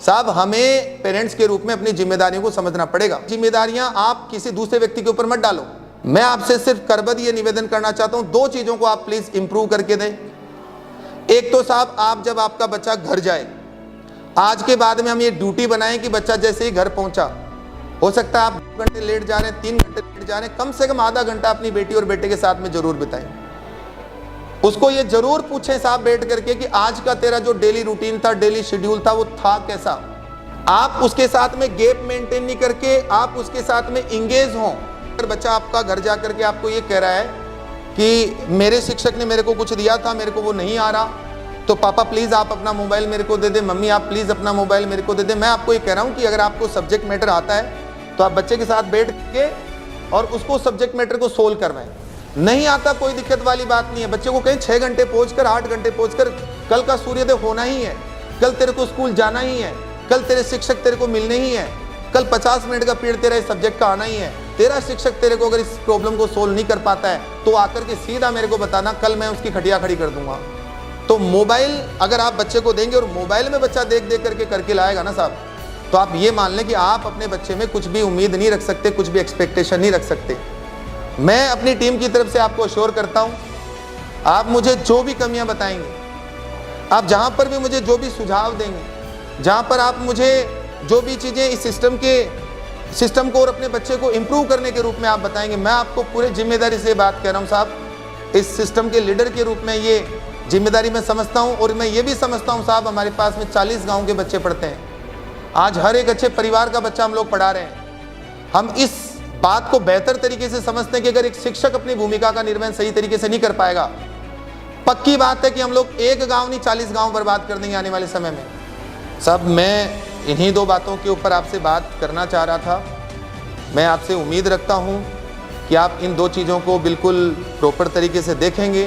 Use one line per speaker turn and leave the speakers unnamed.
साहब हमें पेरेंट्स के रूप में अपनी जिम्मेदारियों को समझना पड़ेगा। जिम्मेदारियां आप किसी दूसरे व्यक्ति के ऊपर मत डालो। मैं आपसे सिर्फ करबद्ध ये निवेदन करना चाहता हूं, 2 चीजों को आप प्लीज इंप्रूव करके दें। एक तो साहब आप जब आपका बच्चा घर जाए, आज के बाद में हम ये ड्यूटी बनाएं कि बच्चा जैसे ही घर पहुंचा, हो सकता है आप 2 घंटे लेट जा रहे हैं, 3 घंटे लेट जा रहे हैं, कम से कम आधा घंटा अपनी बेटी और बेटे के साथ में जरूर बिताएं। उसको ये जरूर पूछें साहब बैठ करके कि आज का तेरा जो डेली रूटीन था, डेली शेड्यूल था, वो था कैसा। आप उसके साथ में गैप मेंटेन नहीं करके आप उसके साथ में इंगेज हों। अगर बच्चा आपका घर जा करके आपको ये कह रहा है कि मेरे शिक्षक ने मेरे को कुछ दिया था, मेरे को वो नहीं आ रहा, तो पापा प्लीज आप अपना मोबाइल मेरे को दे दे, मम्मी आप प्लीज अपना मोबाइल मेरे को दे दे। मैं आपको ये कह रहा हूँ कि अगर आपको सब्जेक्ट मैटर आता है तो आप बच्चे के साथ बैठ के और उसको सब्जेक्ट मैटर को सोल्व करवाएं। नहीं आता कोई दिक्कत वाली बात नहीं है। बच्चे को कहीं 6 घंटे पहुंचकर 8 घंटे पहुंचकर कल का सूर्योदय होना ही है, कल तेरे को स्कूल जाना ही है, कल तेरे शिक्षक तेरे को मिलने ही है, कल 50 मिनट का पीरियड तेरा इस सब्जेक्ट का आना ही है। तेरा शिक्षक तेरे को अगर इस प्रॉब्लम को सोल्व नहीं कर पाता है तो आकर के सीधा मेरे को बताना, कल मैं उसकी खटिया खड़ी कर दूंगा। तो मोबाइल अगर आप बच्चे को देंगे और मोबाइल में बच्चा देख देख करके लाएगा ना साहब, तो आप ये मान लें कि आप अपने बच्चे में कुछ भी उम्मीद नहीं रख सकते, कुछ भी एक्सपेक्टेशन नहीं रख सकते। मैं अपनी टीम की तरफ से आपको अश्योर करता हूं, आप मुझे जो भी कमियां बताएंगे, आप जहां पर भी मुझे जो भी सुझाव देंगे, जहां पर आप मुझे जो भी चीजें इस सिस्टम को और अपने बच्चे को इंप्रूव करने के रूप में आप बताएंगे, मैं आपको पूरे जिम्मेदारी से बात कर रहा हूं साहब। इस सिस्टम के लीडर के रूप में ये जिम्मेदारी मैं समझता हूं और मैं ये भी समझता हूं साहब, हमारे पास में 40 गाँव के बच्चे पढ़ते हैं। आज हर एक अच्छे परिवार का बच्चा हम लोग पढ़ा रहे हैं। हम इस बात को बेहतर तरीके से समझते हैं कि अगर एक शिक्षक अपनी भूमिका का निर्वहन सही तरीके से नहीं कर पाएगा, पक्की बात है कि हम लोग एक गांव नहीं 40 गांव बर्बाद कर देंगे आने वाले समय में। सब मैं इन्हीं 2 बातों के ऊपर आपसे बात करना चाह रहा था। मैं आपसे उम्मीद रखता हूं कि आप इन 2 चीज़ों को बिल्कुल प्रॉपर तरीके से देखेंगे